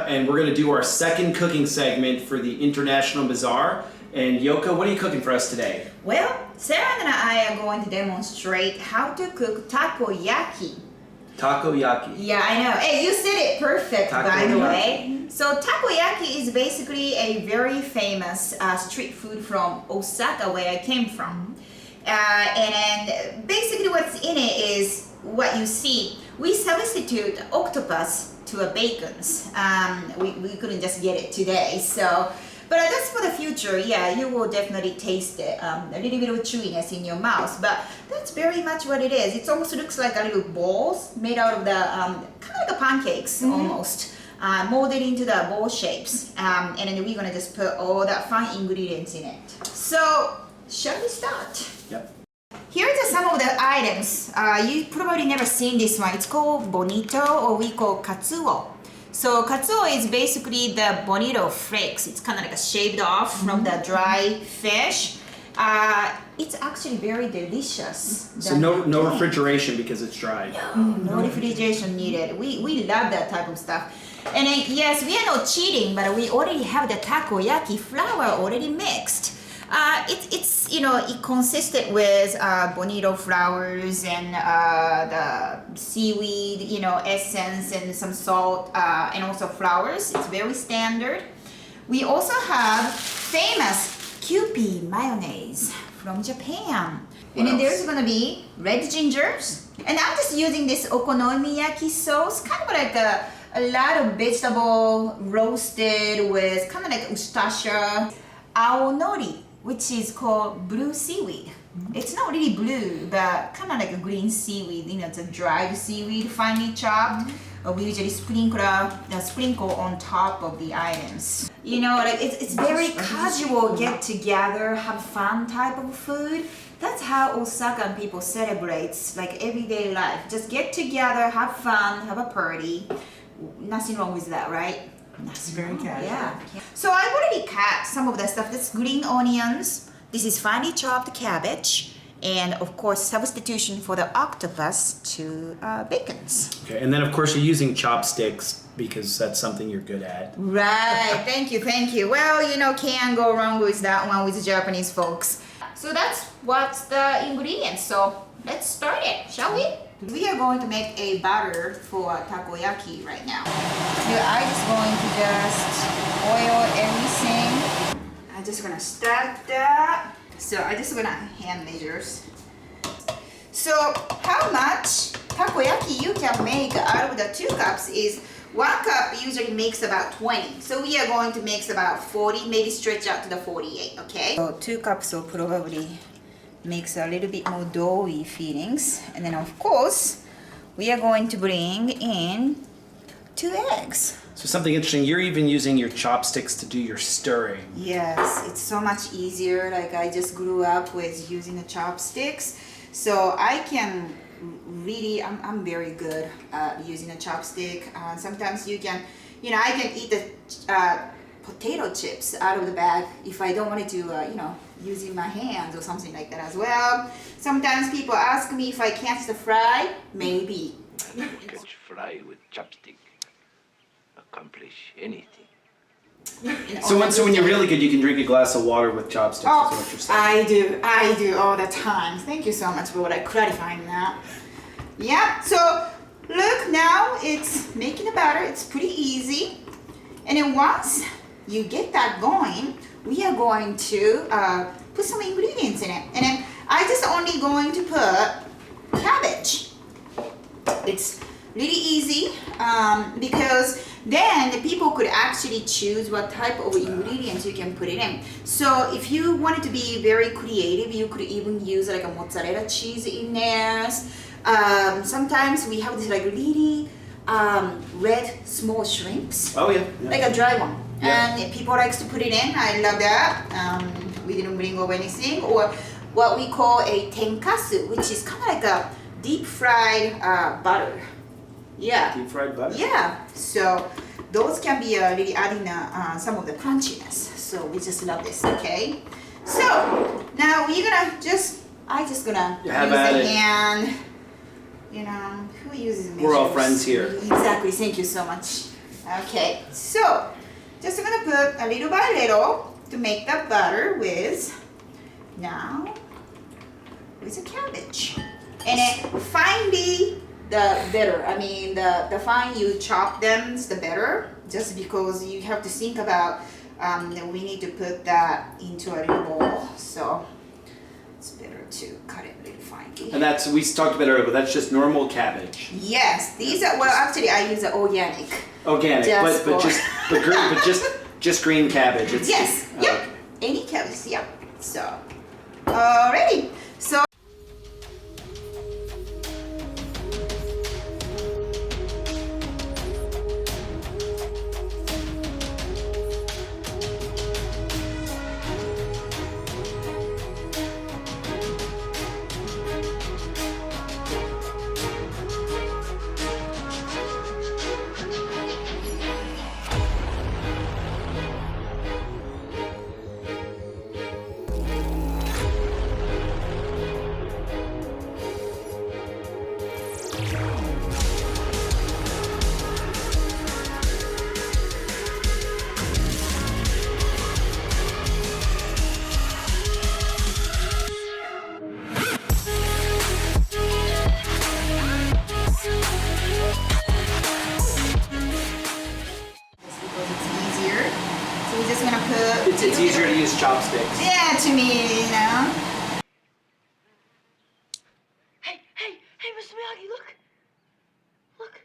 and we're going to do our second cooking segment for the International Bazaar. And Yoko, what are you cooking for us today? Well, Sarah and I are going to demonstrate how to cook takoyaki. Takoyaki. Yeah, I know. Hey, you said it perfect, by the way. So takoyaki is basically a very famous street food from Osaka, where I came from. And basically what's in it is what you see. We substitute octopus to a bacons. We couldn't just get it today, so. But that's for the future. Yeah, you will definitely taste it. A little bit of chewiness in your mouth, but that's very much what it is. It almost looks like a little balls made out of the kind of like a pancakes almost, molded into the ball shapes. And then we're gonna just put all the fun ingredients in it. So, shall we start? Yep. Here are some of the items. You probably never seen this one. It's called bonito, or we call katsuo. So katsuo is basically the bonito flakes. It's kind of like a shaved off from the dry fish. It's actually very delicious. So no refrigeration because it's dry. No refrigeration needed. We love that type of stuff. And then, yes, we are not cheating, but we already have the takoyaki flour already mixed. It's it consisted with bonito flowers and the seaweed, essence and some salt and also flowers. It's very standard. We also have famous Kewpie mayonnaise from Japan. And then there's gonna be red gingers. And I'm just using this okonomiyaki sauce, kind of like a lot of vegetable roasted with kind of like ustasha, aonori, which is called blue seaweed. It's not really blue, but kind of like a green seaweed. It's a dried seaweed, finely chopped. We usually sprinkle on top of the items. It's very casual, get together, have fun type of food. That's how Osakan people celebrates like everyday life. Just get together, have fun, have a party. Nothing wrong with that, right? It's very casual. Yeah. So I've already cut some of the stuff. That's green onions. This is finely chopped cabbage. And of course, substitution for the octopus to bacons. Okay, and then of course you're using chopsticks because that's something you're good at. Right. Thank you. Well, can't go wrong with that one with the Japanese folks. So that's what's the ingredients. So let's start it, shall we? We are going to make a batter for takoyaki right now. I'm just going to oil everything. I'm just gonna start that. So I'm just gonna hand measures. So how much takoyaki you can make out of the 2 cups is 1 cup usually makes about 20. So we are going to mix about 40, maybe stretch out to the 48, okay? So 2 cups will probably makes a little bit more doughy feelings. And then of course, we are going to bring in 2 eggs. So something interesting, you're even using your chopsticks to do your stirring. Yes, it's so much easier. Like I just grew up with using the chopsticks. So I can really, I'm very good at using a chopstick. Sometimes you can, I can eat the potato chips out of the bag if I don't want it to, using my hands or something like that as well. Sometimes people ask me if I can't stir fry. Maybe. Catch fry with chopstick. Accomplish anything. So when you're really good, you can drink a glass of water with chopsticks. Oh, is what you're saying. I do all the time. Thank you so much for clarifying that. Yeah, so look, now it's making a batter. It's pretty easy. And then once you get that going, we are going to put some ingredients in it. And then I just only going to put cabbage. It's really easy because then the people could actually choose what type of ingredients you can put it in. So if you wanted to be very creative, you could even use like a mozzarella cheese in there. Sometimes we have this like really red small shrimps. Oh yeah. Like a dry one. Yeah. And people likes to put it in. I love that. We didn't bring over anything. Or what we call a tenkasu, which is kind of like a deep fried butter. Yeah. Deep fried butter? Yeah. So those can be really adding some of the crunchiness. So we just love this, okay? So now we're gonna I'm just gonna use the hand. Who uses measures? We're all friends here. Exactly, thank you so much. Okay, so just gonna put a little by little to make the butter with now with the cabbage. And then finely the better. I mean the fine you chop them the better. Just because you have to think about we need to put that into a little bowl. So it's better to cut it a little finely. And that's, we talked about it earlier, but that's just normal cabbage. Yes, these are, well actually I use the organic. Organic, Just but green, but just green cabbage. It's, Yes, oh, yep. okay. Any cabbage, yep. So, alrighty. So, we're just gonna put. It's easier to use chopsticks. Yeah, to me, you know. Hey, Mr. Miyagi, look. Look.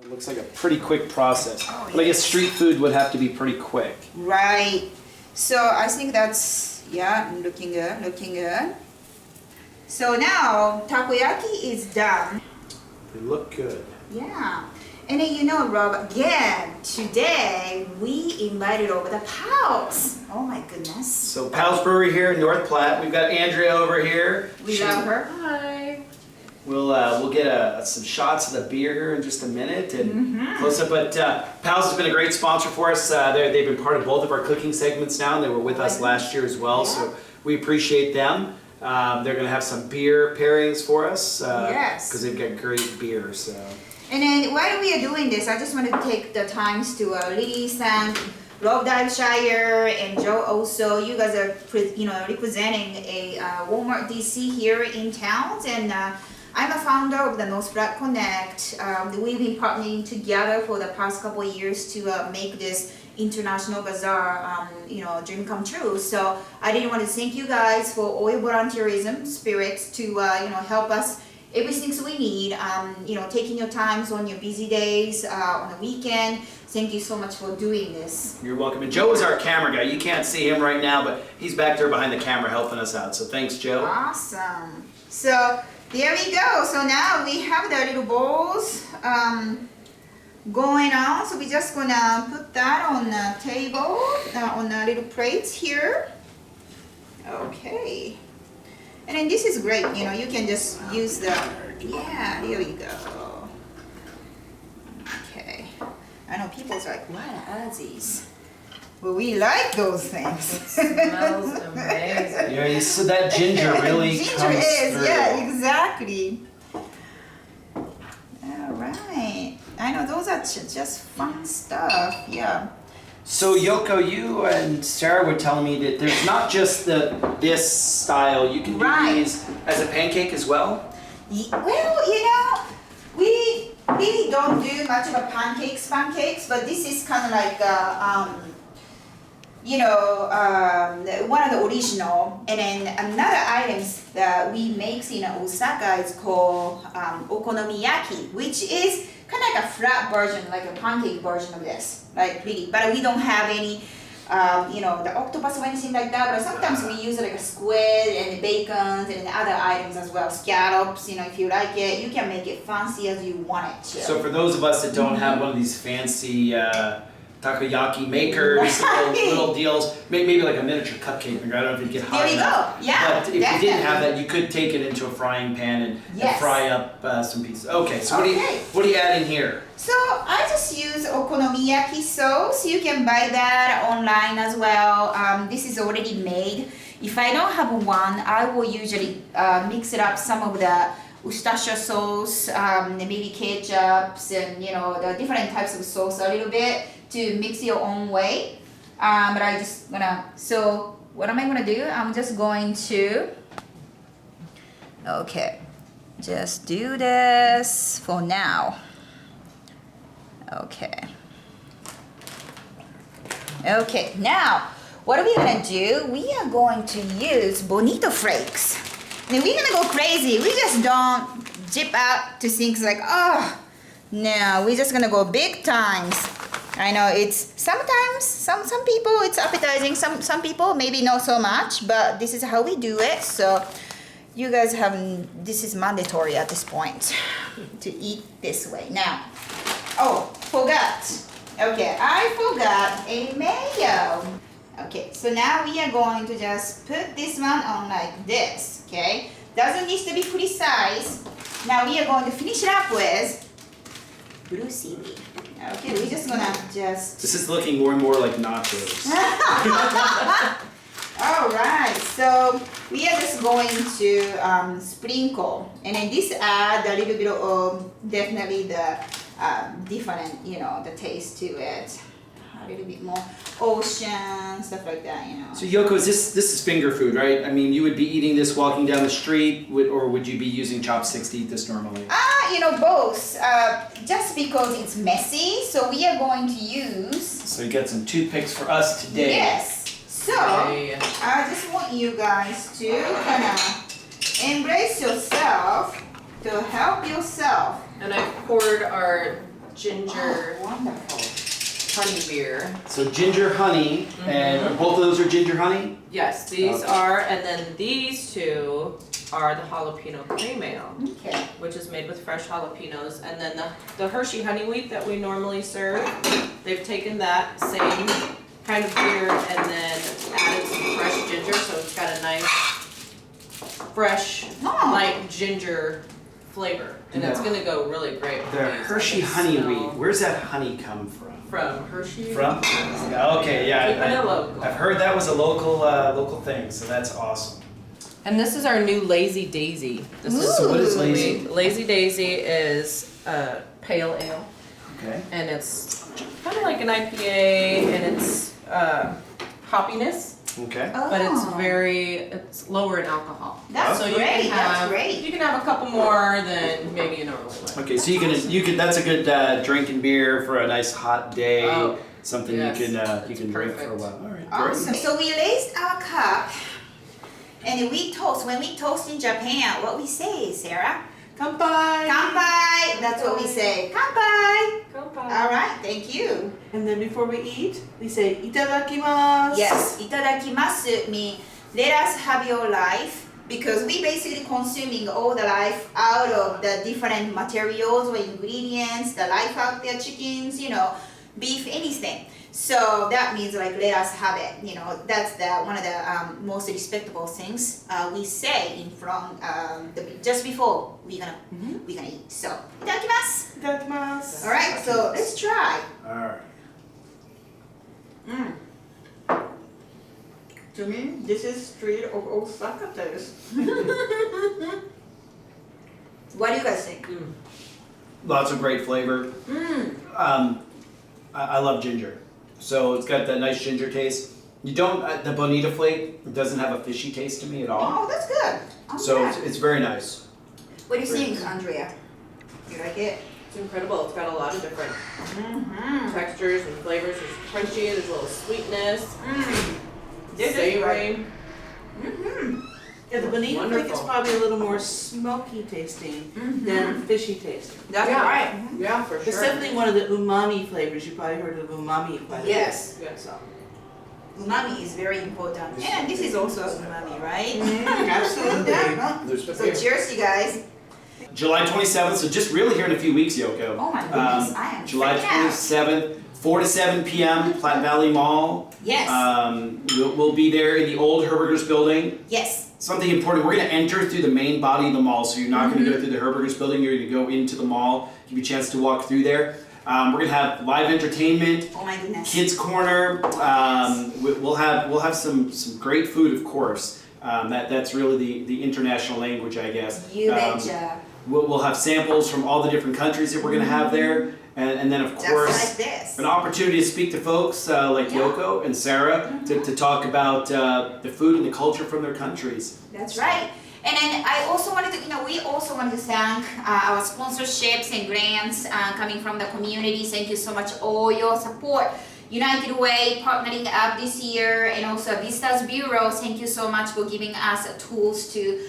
It looks like a pretty quick process. Oh, But I guess yes. street food would have to be pretty quick. Right. So I think that's, yeah, looking good, looking good. So now takoyaki is done. They look good. Yeah. And then you know, Rob, again, today we invited over the pals. Oh my goodness. So Pal's Brewery here in North Platte. We've got Andrea over here. We love her. Hi. We'll get some shots of the beer here in just a minute and close up. But Pal's has been a great sponsor for us. They've been part of both of our cooking segments now, and they were with us last year as well. So we appreciate them. They're going to have some beer pairings for us. Yes. Because they've got great beer. So. And then while we are doing this, I just want to take the times to really thank Rob Diveshire and Joe also. You guys are representing a Walmart DC here in town, and I'm a founder of the North Platte Connect. We've been partnering together for the past couple of years to make this international bazaar, dream come true. So I didn't want to thank you guys for all your volunteerism spirits to help us everything we need. Taking your times on your busy days, on the weekend. Thank you so much for doing this. You're welcome. And Joe is our camera guy. You can't see him right now, but he's back there behind the camera helping us out. So thanks, Joe. Awesome. So there we go. So now we have the little bowls going on. So we're just gonna put that on the table, on the little plates here. Okay. And then this is great, you can just use the, yeah, there we go. Okay. I know people's like, what are these? Well, we like those things. Smells amazing. Yeah, so that ginger really Ginger comes is, through. yeah, exactly. All right. I know those are just fun stuff, yeah. So Yoko, you and Sarah were telling me that there's not just this style. You can do Right. these as a pancake as well. Well, you know, we really don't do much of a pancakes, but this is kind of like one of the original. And then another items that we make in Osaka is called okonomiyaki, which is kind of like a flat version, like a pancake version of this, like really. But we don't have any, the octopus or anything like that. But sometimes we use like a squid and bacon and other items as well, scallops. If you like it, you can make it fancy as you want it to. So for those of us that don't have one of these fancy takoyaki makers, little deals, maybe like a miniature cupcake maker. I don't know if you get hot There we enough. go. Yeah, But if you didn't have that, you could take it into a frying pan and fry up some pieces. Okay, so what are you adding here? So I just use okonomiyaki sauce. You can buy that online as well. This is already made. If I don't have one, I will usually mix it up some of the Worcestershire sauce, maybe ketchups, and the different types of sauce a little bit to mix your own way. But I just gonna. So what am I gonna do? I'm just going to. Okay, just do this for now. Okay. Okay, now what are we gonna do? We are going to use bonito flakes. And we're gonna go crazy. We just don't dip out to things like, oh, no, we're just gonna go big times. I know it's sometimes, some people it's appetizing, some people maybe not so much, but this is how we do it. So you guys this is mandatory at this point to eat this way. Now, oh, forgot. Okay, I forgot a mayo. Okay, so now we are going to just put this one on like this, okay? Doesn't need to be precise. Now we are going to finish it up with blue seaweed. Okay, we're just gonna just... This is looking more and more like nachos. Alright, so we are just going to sprinkle. And then this add a little bit of definitely the different, the taste to it. A little bit more ocean, stuff like that, So Yoko, this is finger food, right? I mean, you would be eating this walking down the street, or would you be using chopsticks to eat this normally? Both. Just because it's messy, so we are going to use... So you got some toothpicks for us today. Yes. So, I just want you guys to kind of embrace yourself, to help yourself. And I poured our ginger Wonderful. honey beer. So ginger honey, and both of those are ginger honey? Yes, these are, and then these two are the jalapeno cream ale, Okay. which is made with fresh jalapenos. And then the Hershey honey wheat that we normally serve, they've taken that same kind of beer and then added some fresh ginger, so it's got a nice, fresh, light ginger flavor. And it's gonna go really great with The these. Hershey honey wheat. Where's that honey come from? From Hershey. From? Okay, yeah. Keeping it local. I've heard that was a local thing, so that's awesome. And this is our new Lazy Daisy. This is So what is lazy? Lazy Daisy is a pale ale, Okay. and it's kind of like an IPA, and it's hoppiness, Okay. but it's lower in alcohol. That's so great, You can that's have, great. You can have a couple more than maybe you normally would. Okay, so you can that's a good drinking beer for a nice hot day. Oh, Something yes, you that's can drink for a perfect. while. All right. Awesome. Great. So we raised our cup and we toast. When we toast in Japan, what we say, Sarah? Kanpai! Kanpai! That's what we say. Kanpai! Kanpai! All right, thank you. And then before we eat, we say itadakimasu. Yes, itadakimasu means let us have your life, because we basically consuming all the life out of the different materials or ingredients, the life out there, chickens, beef, anything. So that means like let us have it. That's one of the most respectable things we say in front just before we're gonna eat. So itadakimasu. Itadakimasu. All right, so let's try. All right. To me, this is straight of Osaka taste. What do you guys think? Lots of great flavor. I love ginger. So it's got that nice ginger taste. You don't, the bonita flake doesn't have a fishy taste to me at all. Oh, that's good. So it's very nice. What do you think, Andrea? You like it? It's incredible. It's got a lot of different textures and flavors. There's crunchy, there's a little sweetness, savory. Yeah, the bonito flake is Wonderful. probably a little more smoky tasting than fishy tasting. That's Yeah. right. Yeah, for It's sure. definitely one of the umami flavors. You probably heard of umami quite a bit. Yes. Yeah. So. Umami is very important. And this is also umami, right? Absolutely. So cheers, you guys. July 27th, so just really here in a few weeks, Yoko. Oh my goodness, I am July freaked out. 27th, 4 to 7 p.m., Platte Valley Mall. Yes. We'll be there in the old Herberger's building. Yes. Something important, we're going to enter through the main body of the mall, so you're not going to go through the Herberger's building, you're going to go into the mall, give you a chance to walk through there. We're going to have live entertainment, Oh my goodness. kids corner, we'll have some great food, of course. That's really the international language, I guess. You betcha. We'll have samples from all the different countries that we're going to have there, and then of Just course like this. an opportunity to speak to folks like Yeah. Yoko and Sarah to talk about the food and the culture from their countries. That's right. And then I also wanted to, we also wanted to thank our sponsorships and grants coming from the community. Thank you so much, all your support. United Way partnering up this year, and also Vistas Bureau. Thank you so much for giving us tools to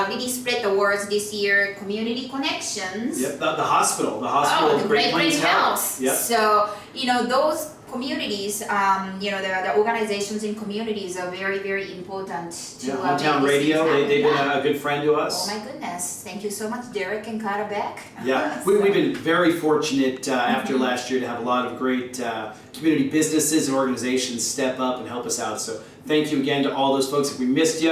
really spread the words this year. Community connections. Yep, the hospital Oh, of the Great Plains Health. Yep. So, those communities, the organizations in communities are very, very important to Yeah, make Hometown these Radio, things happen. they've been Yeah. a good friend to Oh us. my goodness. Thank you so much, Derek and Cara Beck. Yeah, we've been very fortunate after last year to have a lot of great community businesses and organizations step up and help us out. So thank you again to all those folks. If we missed you,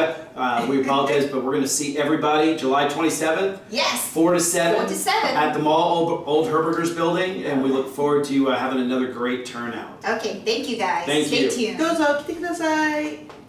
we apologize, but we're going to see everybody July 27th, Yes. 4 to 7, 4 to 7. at the mall, Old Herberger's building, and we look forward to having another great turnout. Okay, thank you guys. Thank Stay you. tuned. どうぞ来てください。